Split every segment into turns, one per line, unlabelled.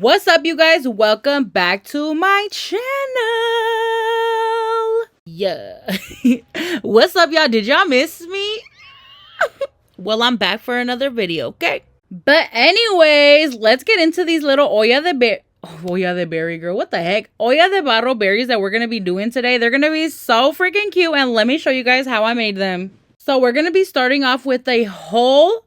What's up, you guys? Welcome back to my channel. Yeah. What's up, y'all? Did y'all miss me? Well, I'm back for another video, okay? But anyways, let's get into these little olla de berry, girl. What the heck? Olla de barro berries that we're going to be doing today. They're going to be so freaking cute, and let me show you guys how I made them. So we're going to be starting off with a whole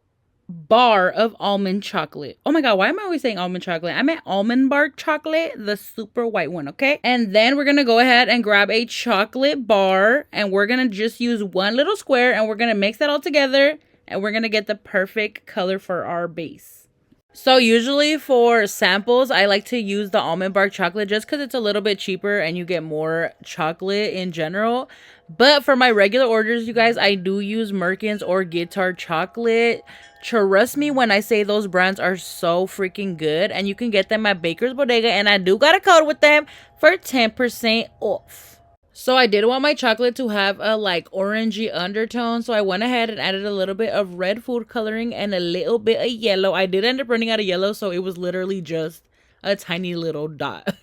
bar of almond chocolate. Oh my god, why am I always saying almond chocolate? I meant almond bark chocolate, the super white one, okay? And then we're gonna go ahead and grab a chocolate bar, and we're gonna just use one little square, and we're gonna mix that all together, and we're gonna get the perfect color for our base. So usually for samples, I like to use the almond bark chocolate just because it's a little bit cheaper and you get more chocolate in general. But for my regular orders, you guys, I do use Merkin's or Guitar chocolate. Trust me when I say those brands are so freaking good, and you can get them at Baker's Bodega, and I do got a code with them for 10% off. So I did want my chocolate to have a like orangey undertone, so I went ahead and added a little bit of red food coloring and a little bit of yellow. I did end up running out of yellow, so it was literally just a tiny little dot.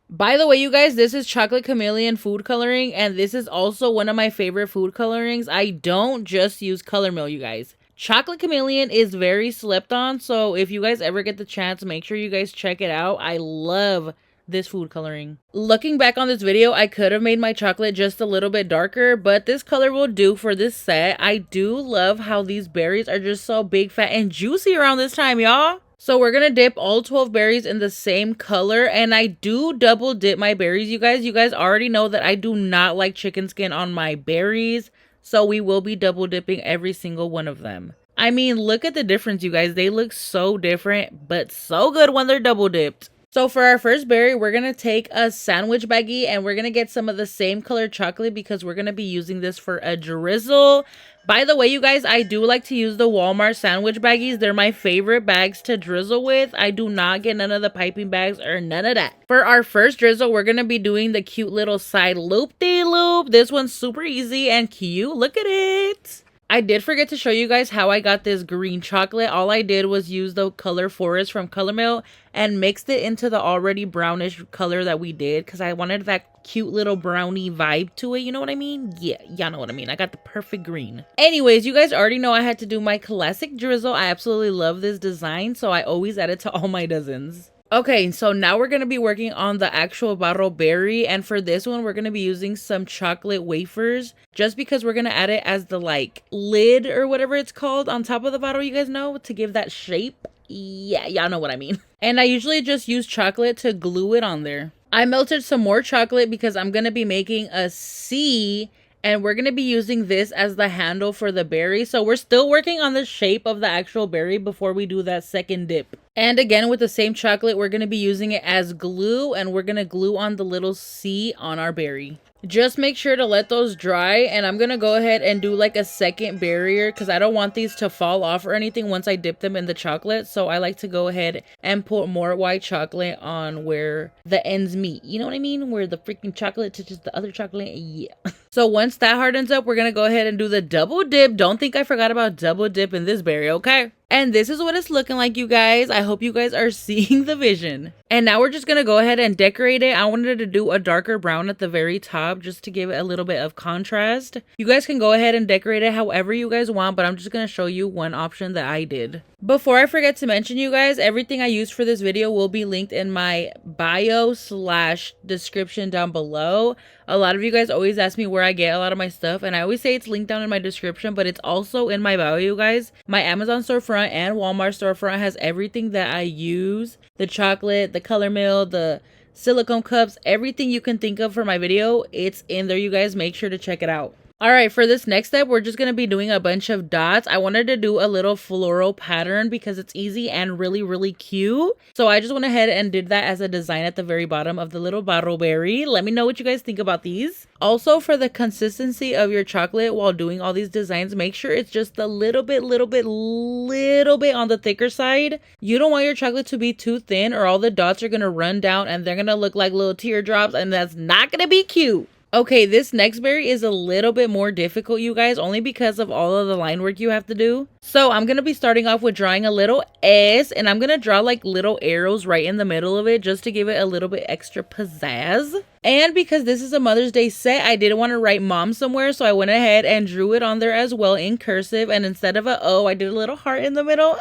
By the way, you guys, this is Chocolate Chameleon food coloring, and this is also one of my favorite food colorings. I don't just use Color Mill, you guys. Chocolate Chameleon is very slept on, so if you guys ever get the chance, make sure you guys check it out. I love this food coloring. Looking back on this video, I could have made my chocolate just a little bit darker, but this color will do for this set. I do love how these berries are just so big, fat, and juicy around this time, y'all. So we're gonna dip all 12 berries in the same color, and I do double dip my berries, you guys. You guys already know that I do not like chicken skin on my berries, so we will be double dipping every single one of them. I mean, look at the difference, you guys. They look so different, but so good when they're double dipped. So for our first berry, we're going to take a sandwich baggie, and we're going to get some of the same color chocolate because we're going to be using this for a drizzle. By the way, you guys, I do like to use the Walmart sandwich baggies. They're my favorite bags to drizzle with. I do not get none of the piping bags or none of that. For our first drizzle, we're going to be doing the cute little side loop-de-loop. This one's super easy and cute. Look at it. I did forget to show you guys how I got this green chocolate. All I did was use the Color Forest from Color Mill and mixed it into the already brownish color that we did because I wanted that cute little brownie vibe to it. You know what I mean? Yeah, y'all know what I mean. I got the perfect green. Anyways, you guys already know I had to do my classic drizzle. I absolutely love this design, so I always add it to all my dozens. Okay, so now we're going to be working on the actual barro berry, and for this one we're going to be using some chocolate wafers just because we're going to add it as the like lid or whatever it's called on top of the barro, you guys know, to give that shape. Yeah, y'all know what I mean. And I usually just use chocolate to glue it on there. I melted some more chocolate because I'm going to be making a C, and we're going to be using this as the handle for the berry. So we're still working on the shape of the actual berry before we do that second dip. And again, with the same chocolate, we're going to be using it as glue, and we're going to glue on the little C on our berry. Just make sure to let those dry, and I'm going to go ahead and do like a second barrier because I don't want these to fall off or anything once I dip them in the chocolate. So I like to go ahead and put more white chocolate on where the ends meet. You know what I mean? Where the freaking chocolate touches the other chocolate. Yeah. So once that hardens up, we're going to go ahead and do the double dip. Don't think I forgot about double dip in this berry, okay? And this is what it's looking like, you guys. I hope you guys are seeing the vision. And now we're just going to go ahead and decorate it. I wanted to do a darker brown at the very top just to give it a little bit of contrast. You guys can go ahead and decorate it however you guys want, but I'm just going to show you one option that I did. Before I forget to mention, you guys, everything I used for this video will be linked in my bio/description down below. A lot of you guys always ask me where I get a lot of my stuff, and I always say it's linked down in my description, but it's also in my bio, you guys. My Amazon storefront and Walmart storefront has everything that I use. The chocolate, the Color Mill, the silicone cups, everything you can think of for my video, it's in there, you guys. Make sure to check it out. Alright, for this next step, we're just going to be doing a bunch of dots. I wanted to do a little floral pattern because it's easy and really, really cute. So I just went ahead and did that as a design at the very bottom of the little barro berry. Let me know what you guys think about these. Also, for the consistency of your chocolate while doing all these designs, make sure it's just a little bit on the thicker side. You don't want your chocolate to be too thin or all the dots are going to run down and they're going to look like little teardrops, and that's not going to be cute. Okay, this next berry is a little bit more difficult, you guys, only because of all of the line work you have to do. So I'm going to be starting off with drawing a little S, and I'm going to draw like little arrows right in the middle of it just to give it a little bit extra pizzazz. And because this is a Mother's Day set, I didn't want to write mom somewhere, so I went ahead and drew it on there as well in cursive. And instead of a O, I did a little heart in the middle.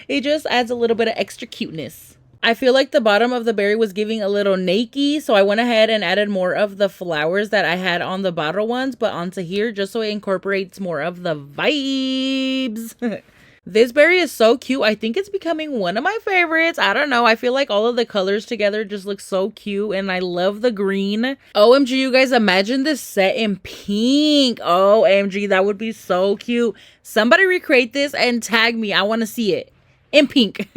It just adds a little bit of extra cuteness. I feel like the bottom of the berry was giving a little nakey, so I went ahead and added more of the flowers that I had on the Barro ones, but onto here just so it incorporates more of the vibes. This berry is so cute. I think it's becoming one of my favorites. I don't know. I feel like all of the colors together just look so cute, and I love the green. OMG, you guys, imagine this set in pink. OMG, that would be so cute. Somebody recreate this and tag me. I want to see it in pink.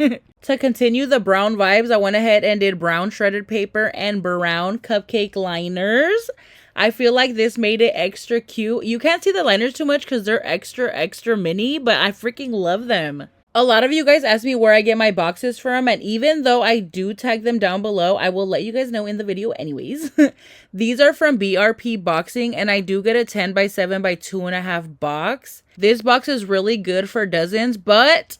To continue the brown vibes, I went ahead and did brown shredded paper and brown cupcake liners. I feel like this made it extra cute. You can't see the liners too much because they're extra mini, but I freaking love them. A lot of you guys ask me where I get my boxes from, and even though I do tag them down below, I will let you guys know in the video anyways. These are from BRP Boxing, and I do get a 10 by 7 by 2.5 box. This box is really good for dozens, but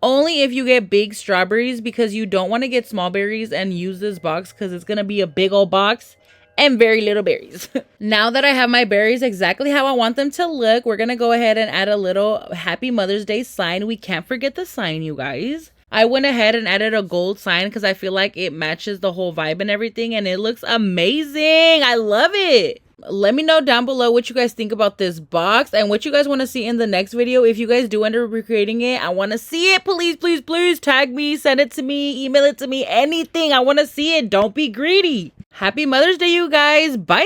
only if you get big strawberries, because you don't want to get small berries and use this box because it's going to be a big old box and very little berries. Now that I have my berries exactly how I want them to look, we're going to go ahead and add a little Happy Mother's Day sign. We can't forget the sign, you guys. I went ahead and added a gold sign because I feel like it matches the whole vibe and everything, and it looks amazing. I love it. Let me know down below what you guys think about this box and what you guys want to see in the next video. If you guys do end up recreating it, I want to see it. Please tag me, send it to me, email it to me, anything. I want to see it. Don't be greedy. Happy Mother's Day, you guys. Bye.